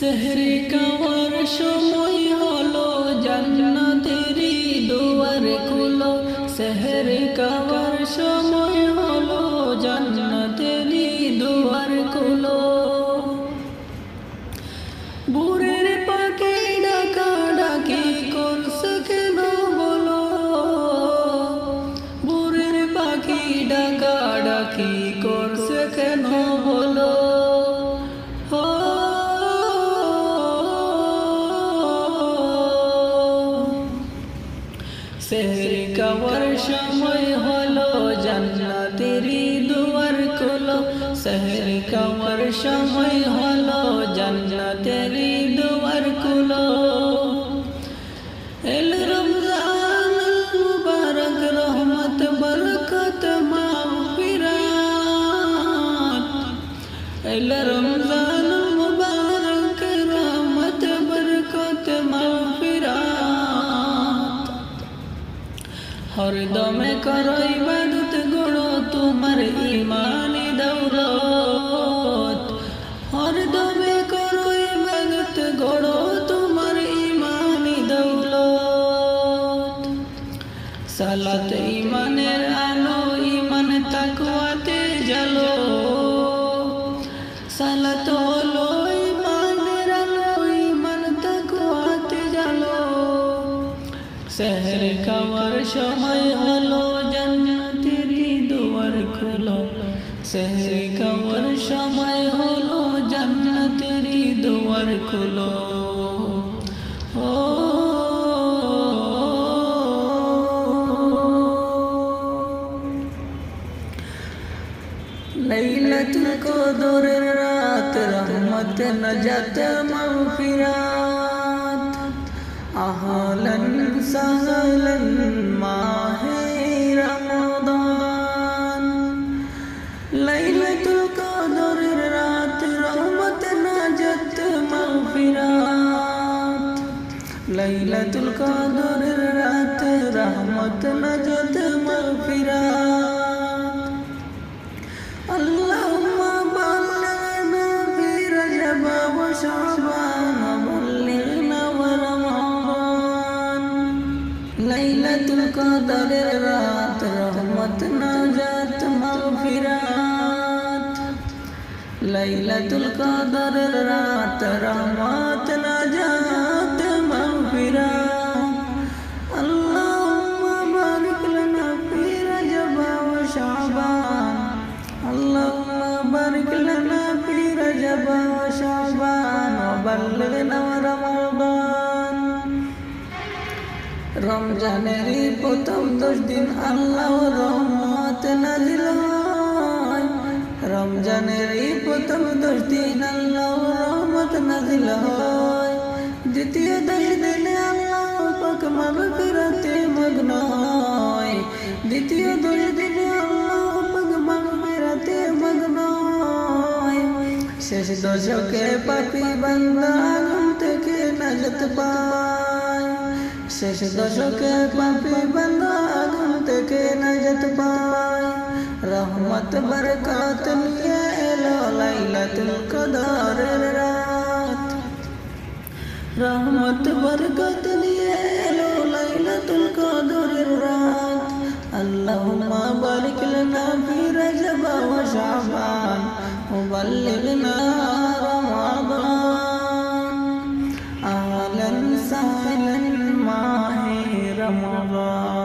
সেহরি খাওয়ার সময় হলো জান্নাতেরই দুয়ার খুলো। সেহরি খাওয়ার সময় হলো জান্নাতেরই দুয়ার খুলো। বুড়ের পাখি ডাকা ডাকি করছে কেন বলো? বুড়ের পাখি ডাকা ডাকি করছে কেন বলো? সেহরি খাওয়ার সময় হলো জান্নাতেরই দুয়ার খুলো। সেহরি খাওয়ার সময় হলো জান্নাতেরই দুয়ার খুলো। এল রমজান মুবারক রহমত বরকত মাগফিরাত। এল রমজান মুবারক রহমত বরকত মাগফিরাত। হরদমে করো ইবাদত গড়ো তোমার ঈমানি দৌলত। হরদমে করো ইবাদত গড়ো তোমার ঈমানি দৌলত। সালাত ঈমানের আলো, ঈমান তাকওয়াতে জ্বালো। সালাত হলো ঈমানের আলো, ঈমান তাকওয়াতে জ্বালো। সেহরি খাওয়ার সময় হলো জান্নাতেরই দুয়ার খুলো। সেহরি খাওয়ার সময় হলো জান্নাতেরই দুয়ার খুলো। লাইলাতুল কদরের রাত, রহমত নাজাত মাগফিরাত। আহলান সাহলান মাহে রমাদান। লাইলাতুল কদরের রাত, রহমত নাজাত মাগফিরাত। লাইলাতুল কদরের রাত, রহমত নাজাত মাগফিরাত। আল্লাহুম্মা বাল্লিগনা ফি রজব ওয়া শাবান ওয়া বাল্লিগনা ওয়া রমাদান। লাইলাতুল কদরের রাত, রহমত নাজাত মাগফিরাত। লাইলাতুল কদরের রাত, রহমত নাজাত মাগফিরাত। আল্লাহুম্মা বারিক লানা ফি রজব ওয়া শাবান। আল্লাহুম্মা বারিক লানা ফি রজব ওয়া শাবান ওয়া বাল্লিগনা রমাদান। রমজানের প্রথম 10 দিন আল্লাহর রহমত নাজিল হয়। রমজানের প্রথম 10 দিন আল্লাহর রহমত নাজিল হয়। দ্বিতীয় 10 দিনে আল্লাহ পাক মাগফিরাতে মগ্ন হয়। দ্বিতীয় 10 দিনে আল্লাহ পাক মাগফিরাতে মগ্ন হয়। শেষ দশকে পাপী বান্দা আগুন থেকে নাজাত পায়। শেষ দশকে পাপী বান্দা আগুন থেকে নাজাত পায়। রহমত বরকত নিয়ে এলো লাইলাতুল কদরের রাত। রহমত বরকত নিয়ে এলো লাইলাতুল কদরের রাত। আল্লাহুম্মা বারিক লানা ফি রজব ওয়া শাবান ওয়া বাল্লিগনা রমাদান। আহলান সাহলান মাহে রমাদান।